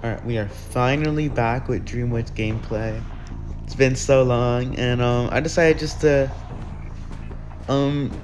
Alright, we are finally back with Dreamwitch gameplay. It's been so long, and I decided just to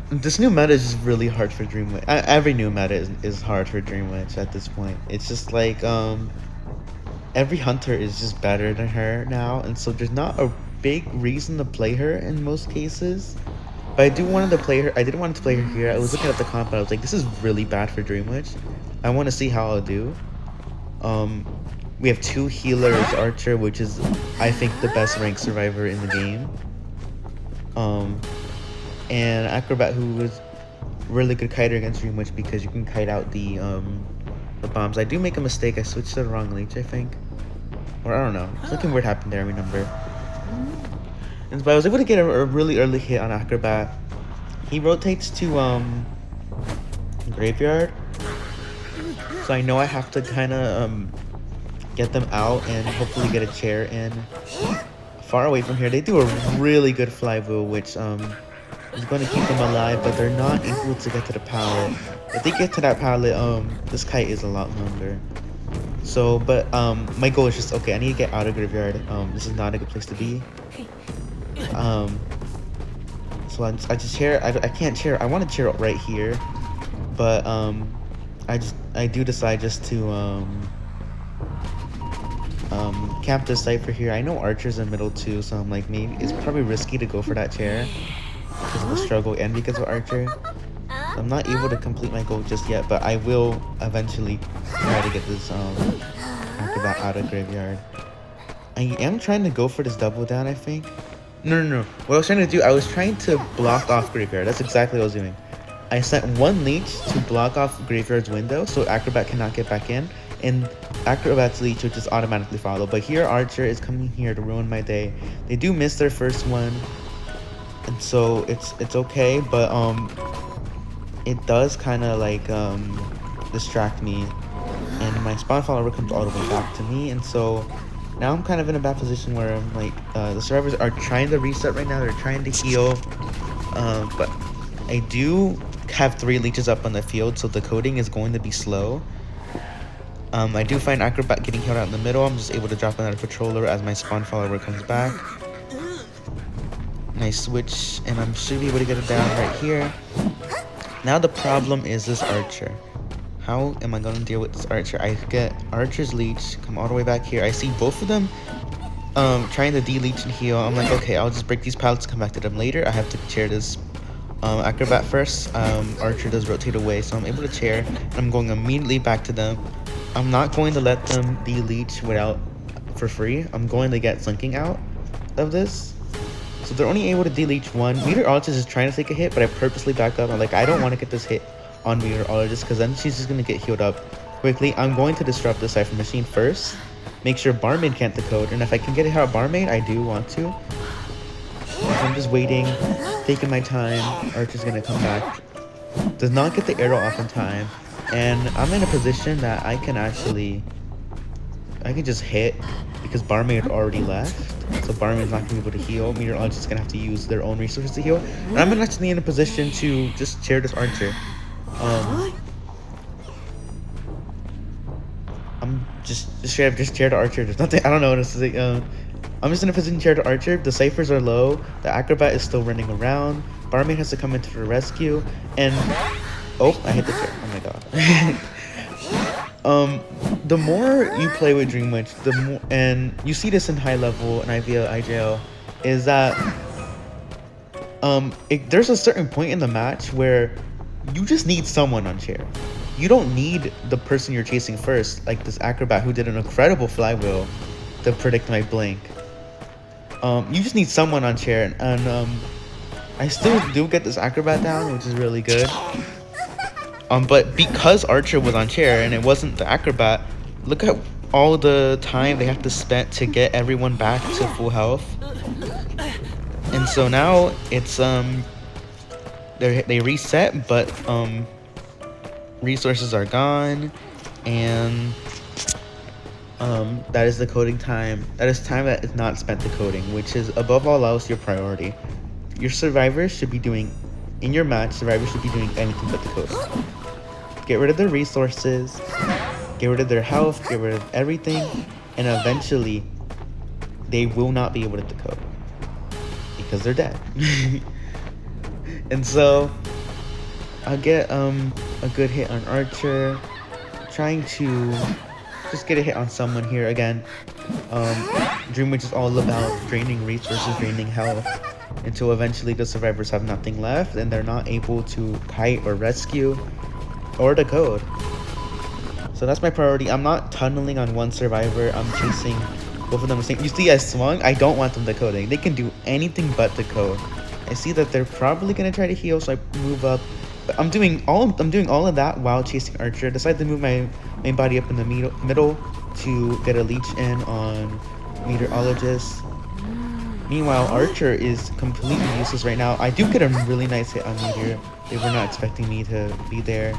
this new meta is just really hard for Dreamwitch. Every new meta is hard for Dreamwitch at this point. It's just like every hunter is just better than her now, and so there's not a big reason to play her in most cases. But I do wanted to play her. I didn't want to play her here. I was looking at the comp, and I was like, this is really bad for Dreamwitch. I want to see how I'll do. We have two healers, Archer, which is, I think, the best ranked survivor in the game. And Acrobat, who is really good kiter against Dreamwitch because you can kite out the bombs. I do make a mistake. I switched to the wrong leech, I think. Or I don't know. Something weird happened there, I remember. But I was able to get a really early hit on Acrobat. He rotates to Graveyard. So I know I have to kind of get them out and hopefully get a chair in far away from here. They do a really good fly wheel, which is going to keep them alive, but they're not able to get to the pallet. If they get to that pallet, this kite is a lot longer. So, but my goal is just, okay, I need to get out of Graveyard. This is not a good place to be. So I just chair. I can't chair. I want to chair right here, but I do decide just to camp this Cypher here. I know Archer's in middle too, so I'm like, maybe it's probably risky to go for that chair because of the struggle and because of Archer. So I'm not able to complete my goal just yet, but I will eventually try to get this Acrobat out of Graveyard. I am trying to go for this double down, I think. No. What I was trying to do, I was trying to block off Graveyard. That's exactly what I was doing. I sent one leech to block off Graveyard's window so Acrobat cannot get back in, and Acrobat's leech would just automatically follow. But here Archer is coming here to ruin my day. They do miss their first one, and so it's okay, but it does kind of like distract me, and my spawn follower comes all the way back to me, and so now I'm kind of in a bad position where I'm like, the survivors are trying to reset right now. They're trying to heal, but I do have 3 leeches up on the field, so the coding is going to be slow. I do find Acrobat getting healed out in the middle. I'm just able to drop another patroller as my spawn follower comes back. Nice switch, and I should be able to get it down right here. Now the problem is this Archer. How am I going to deal with this Archer? I get Archer's leech, come all the way back here. I see both of them trying to de-leech and heal. I'm like, okay, I'll just break these pallets and come back to them later. I have to chair this Acrobat first. Archer does rotate away, so I'm able to chair, and I'm going immediately back to them. I'm not going to let them de-leech for free. I'm going to get Slinking out of this. So they're only able to de-leech one. Meteorologist is trying to take a hit, but I purposely back up. I'm like, I don't want to get this hit on Meteorologist because then she's just going to get healed up quickly. I'm going to disrupt the Cypher Machine first. Make sure Barmaid can't decode. And if I can get it out of Barmaid, I do want to. So I'm just waiting, taking my time. Archer's going to come back. Does not get the arrow off in time. And I'm in a position that I can just hit because Barmaid already left. So Barmaid's not going to be able to heal. Meteorologist is going to have to use their own resources to heal. And I'm actually in a position to just chair this Archer. I'm just chaired the Archer. There's nothing. I don't know what to say. I'm just in a position to chair the Archer. The Cyphers are low. The Acrobat is still running around. Barmaid has to come into the rescue. And oh, I hit the chair. Oh my god. The more you play with Dreamwitch, the more, and you see this in high level and IJL, is that there's a certain point in the match where you just need someone on chair. You don't need the person you're chasing first, like this Acrobat who did an incredible flywheel to predict my blink. You just need someone on chair, and I still do get this Acrobat down, which is really good. But because Archer was on chair and it wasn't the Acrobat, look at all the time they have to spend to get everyone back to full health. And so now it's they reset, but resources are gone, and that is the coding time. That is time that is not spent to coding, which is above all else your priority. Your survivors should be doing, in your match, survivors should be doing anything but the coding. Get rid of the resources, get rid of their health, get rid of everything, and eventually they will not be able to decode because they're dead. And so I'll get a good hit on Archer, trying to just get a hit on someone here. Again, Dream Witch is all about draining resources, draining health, until eventually the survivors have nothing left and they're not able to kite or rescue or decode. So that's my priority. I'm not tunneling on one survivor. I'm chasing both of them the same. You see, I swung. I don't want them decoding. They can do anything but decode. I see that they're probably gonna try to heal, so I move up. But I'm doing all of that while chasing Archer. I decide to move my main body up in the middle to get a leech in on Meteorologist. Meanwhile, Archer is completely useless right now. I do get a really nice hit on Meteor. They were not expecting me to be there.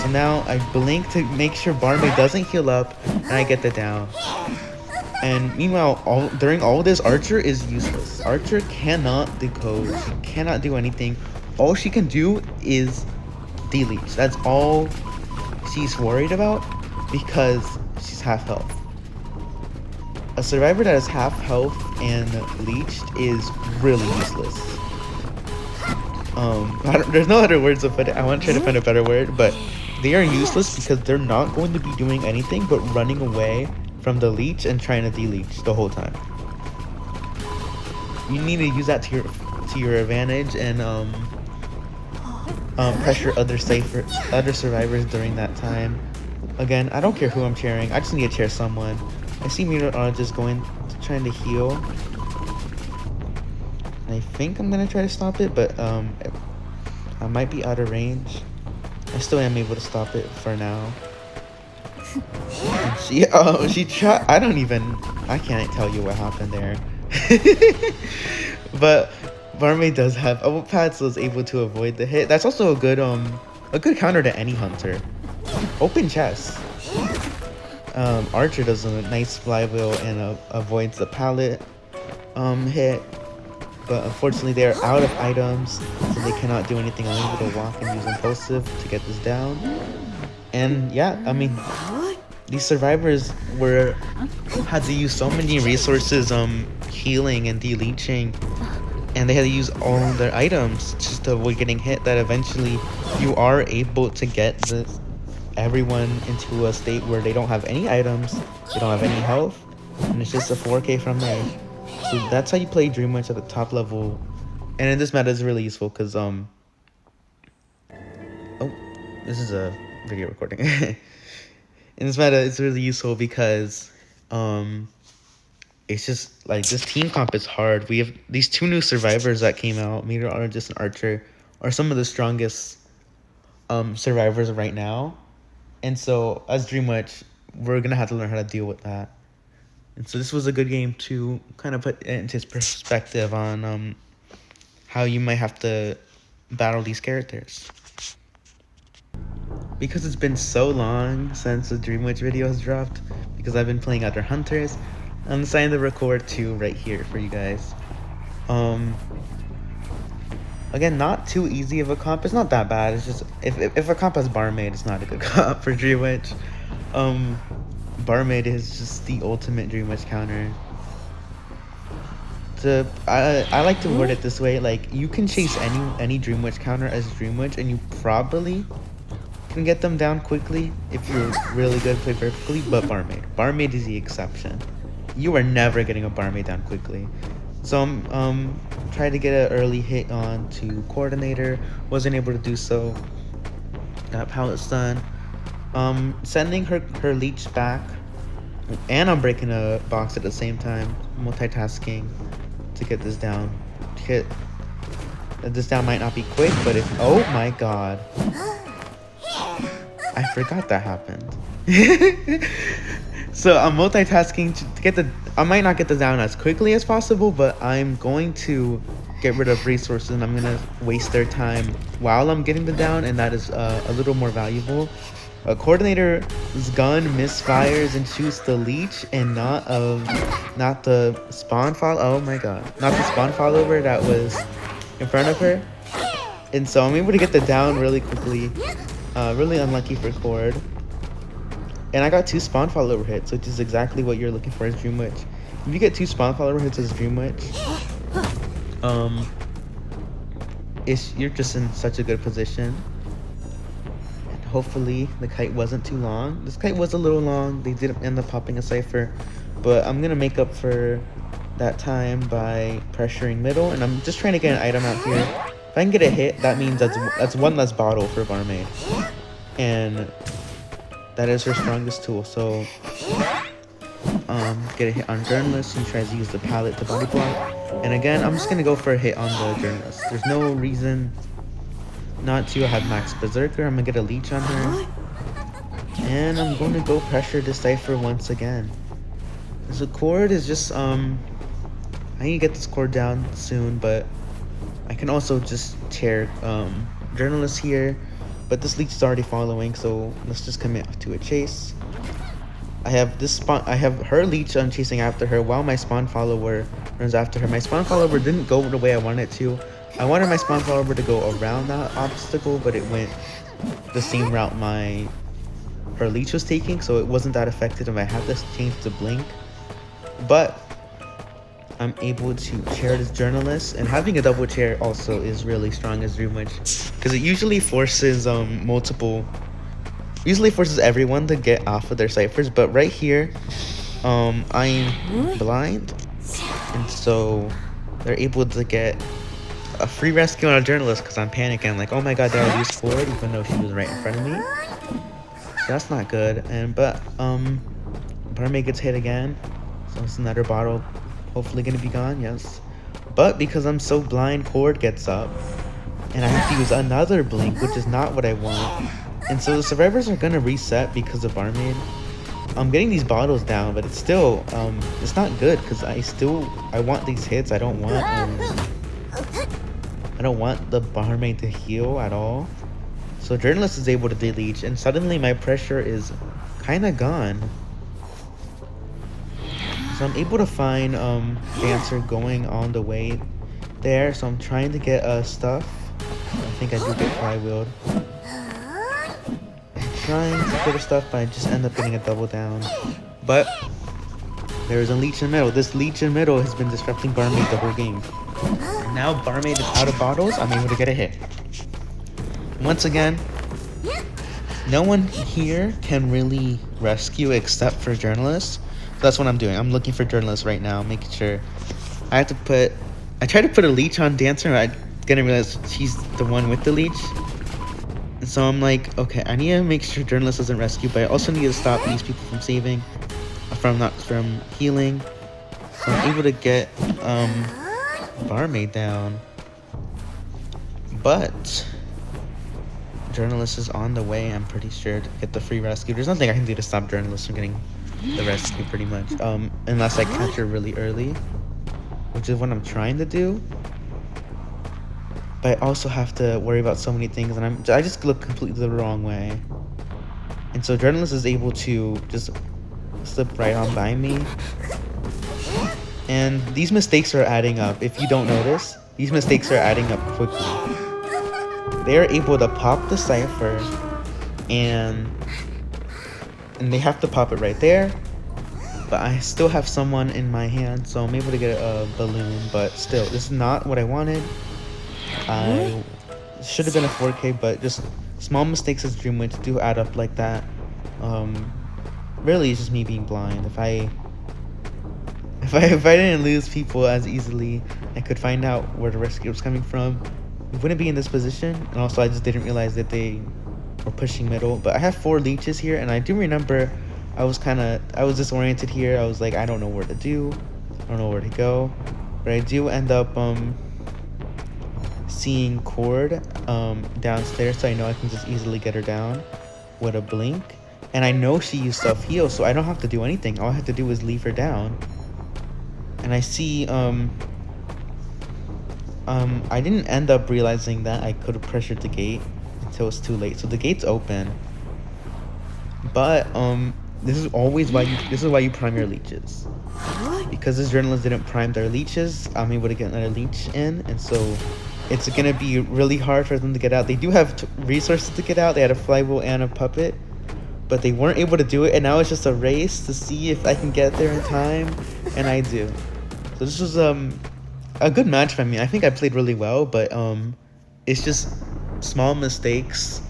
So now I blink to make sure Barmaid doesn't heal up, and I get the down. And meanwhile, during all this, Archer is useless. Archer cannot decode. She cannot do anything. All she can do is deleach. That's all she's worried about because she's half health. A survivor that is half health and leeched is really useless. There's no other words to put it. I want to try to find a better word, but they are useless because they're not going to be doing anything but running away from the leech and trying to deleach the whole time. You need to use that to your advantage and pressure other survivors during that time. Again, I don't care who I'm cheering. I just need to cheer someone. I see Meteorologist trying to heal. I think I'm gonna try to stop it, but I might be out of range. I still am able to stop it for now. And she tried. I can't tell you what happened there. But Barmaid does have ult pad, so is able to avoid the hit. That's also a good counter to any hunter. Open chest. Archer does a nice flywheel and avoids the pallet hit. But unfortunately, they are out of items, so they cannot do anything. I'm able to walk and use Impulsive to get this down. And yeah, I mean, these survivors had to use so many resources healing and deleaching, and they had to use all their items just to avoid getting hit, that eventually you are able to get everyone into a state where they don't have any items, they don't have any health, and it's just a 4K from there. So that's how you play Dream Witch at the top level. And in this meta is really useful because oh, this is a video recording. In this meta it's really useful because it's just like this team comp is hard. We have these two new survivors that came out, Meteorologist and Archer, are some of the strongest survivors right now. And so as Dream Witch, we're gonna have to learn how to deal with that. And so this was a good game to kind of put it into perspective on how you might have to battle these characters. Because it's been so long since the Dream Witch video has dropped, because I've been playing other hunters, I'm deciding to record two right here for you guys. Again, not too easy of a comp. It's not that bad. It's just if a comp has Barmaid, it's not a good comp for Dream Witch. Barmaid is just the ultimate Dream Witch counter. I like to word it this way: like, you can chase any Dream Witch counter as Dream Witch, and you probably can get them down quickly if you're really good, play perfectly. But Barmaid is the exception. You are never getting a Barmaid down quickly. So I'm tried to get an early hit on to Coordinator, wasn't able to do so. Got pallet stun. Sending her leech back, and I'm breaking a box at the same time, multitasking to get this down. This down might not be quick, but oh my god, I forgot that happened. So I'm multitasking to get I might not get the down as quickly as possible, but I'm going to get rid of resources and I'm gonna waste their time while I'm getting the down, and that is a little more valuable. A Coordinator's gun misfires and shoots the leech and not the spawn follow. Oh my god, not the spawn follower that was in front of her. And so I'm able to get the down really quickly. Really unlucky for Cord. And I got 2 spawn follower hits, which is exactly what you're looking for as Dream Witch. If you get 2 spawn follower hits as Dream Witch, you're just in such a good position. And hopefully the kite wasn't too long. This kite was a little long. They didn't end up popping a Cypher, but I'm gonna make up for that time by pressuring middle, and I'm just trying to get an item out here. If I can get a hit, that means that's one less bottle for Barmaid, and that is her strongest tool. So get a hit on Journalist. He tries to use the pallet to body block, and again I'm just gonna go for a hit on the Journalist. There's no reason not to. I have max Berserker. I'm gonna get a leech on her, and I'm going to go pressure this Cypher once again. So Cord is just I need to get this cord down soon, but I can also just chair Journalist here. But this leech is already following, so let's just commit to a chase. I have her leech chasing after her while my spawn follower runs after her. My spawn follower didn't go the way I wanted it to. I wanted my spawn follower to go around that obstacle, but it went the same route her leech was taking, so it wasn't that effective, and I had to change the blink. But I'm able to chair this Journalist, and having a double chair also is really strong as Dream Witch, because it usually forces everyone to get off of their ciphers. But right here, I'm blind, and so they're able to get a free rescue on a Journalist because I'm panicking, like, oh my god, did I lose Ford, even though she was right in front of me. That's not good. But Barmaid gets hit again, so it's another bottle hopefully gonna be gone. Yes, but because I'm so blind, Cord gets up and I have to use another blink, which is not what I want. And so the survivors are gonna reset because of Barmaid. I'm getting these bottles down, but it's still it's not good because I want these hits. I don't want the Barmaid to heal at all. So Journalist is able to de-leech, and suddenly my pressure is kind of gone. So I'm able to find Dancer going on the way there. So I'm trying to get stuff. I think I do get flywheeled. I'm trying to get a stuff, but I just end up getting a double down. But there's a leech in the middle. This leech in the middle has been disrupting Barmaid the whole game. And now Barmaid is out of bottles. I'm able to get a hit. Once again, no one here can really rescue except for Journalists. That's what I'm doing. I'm looking for Journalists right now, making sure. I tried to put a leech on Dancer, I didn't realize she's the one with the leech. And so I'm like, okay, I need to make sure Journalist doesn't rescue, but I also need to stop these people from from healing. So I'm able to get Barmaid down. But Journalist is on the way, I'm pretty sure, to get the free rescue. There's nothing I can do to stop Journalist from getting the rescue, pretty much, unless I catch her really early, which is what I'm trying to do. But I also have to worry about so many things, and I just look completely the wrong way. And so Journalist is able to just slip right on by me, and these mistakes are adding up. If you don't notice, these mistakes are adding up quickly. They're able to pop the Cypher, and they have to pop it right there, but I still have someone in my hand, so I'm able to get a balloon. But still, this is not what I wanted. I should have been a 4K, but just small mistakes as Dream Witch do add up like that. Really, it's just me being blind. If I didn't lose people as easily, I could find out where the rescue was coming from. We wouldn't be in this position, and also I just didn't realize that they were pushing middle. But I have 4 leeches here, and I do remember I was disoriented here. I was like, I don't know where to do, I don't know where to go. But I do end up seeing Cord downstairs, so I know I can just easily get her down with a blink. And I know she used self-heal, so I don't have to do anything. All I have to do is leave her down. And I see I didn't end up realizing that I could have pressured the gate until it's too late. So the gate's open, but this is why you prime your leeches. Because this Journalist didn't prime their leeches, I'm able to get another leech in, and so it's gonna be really hard for them to get out. They do have resources to get out. They had a flywheel and a puppet, but they weren't able to do it, and now it's just a race to see if I can get there in time, and I do. So this was a good match for me. I think I played really well, but it's just small mistakes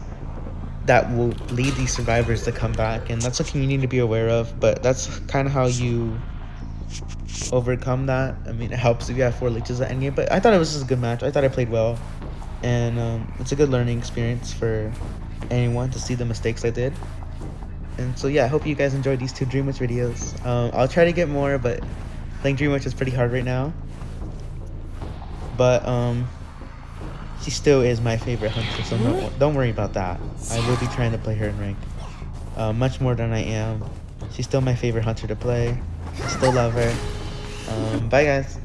that will lead these survivors to come back, and that's something you need to be aware of. But that's kind of how you overcome that. I mean, it helps if you have 4 leeches at endgame, but I thought it was just a good match. I thought I played well, and it's a good learning experience for anyone to see the mistakes I did. And so yeah, I hope you guys enjoyed these 2 Dream Witch videos. I'll try to get more, but playing Dream Witch is pretty hard right now. But she still is my favorite hunter, so don't worry about that. I will be trying to play her in rank much more than I am. She's still my favorite hunter to play. I still love her. Bye guys.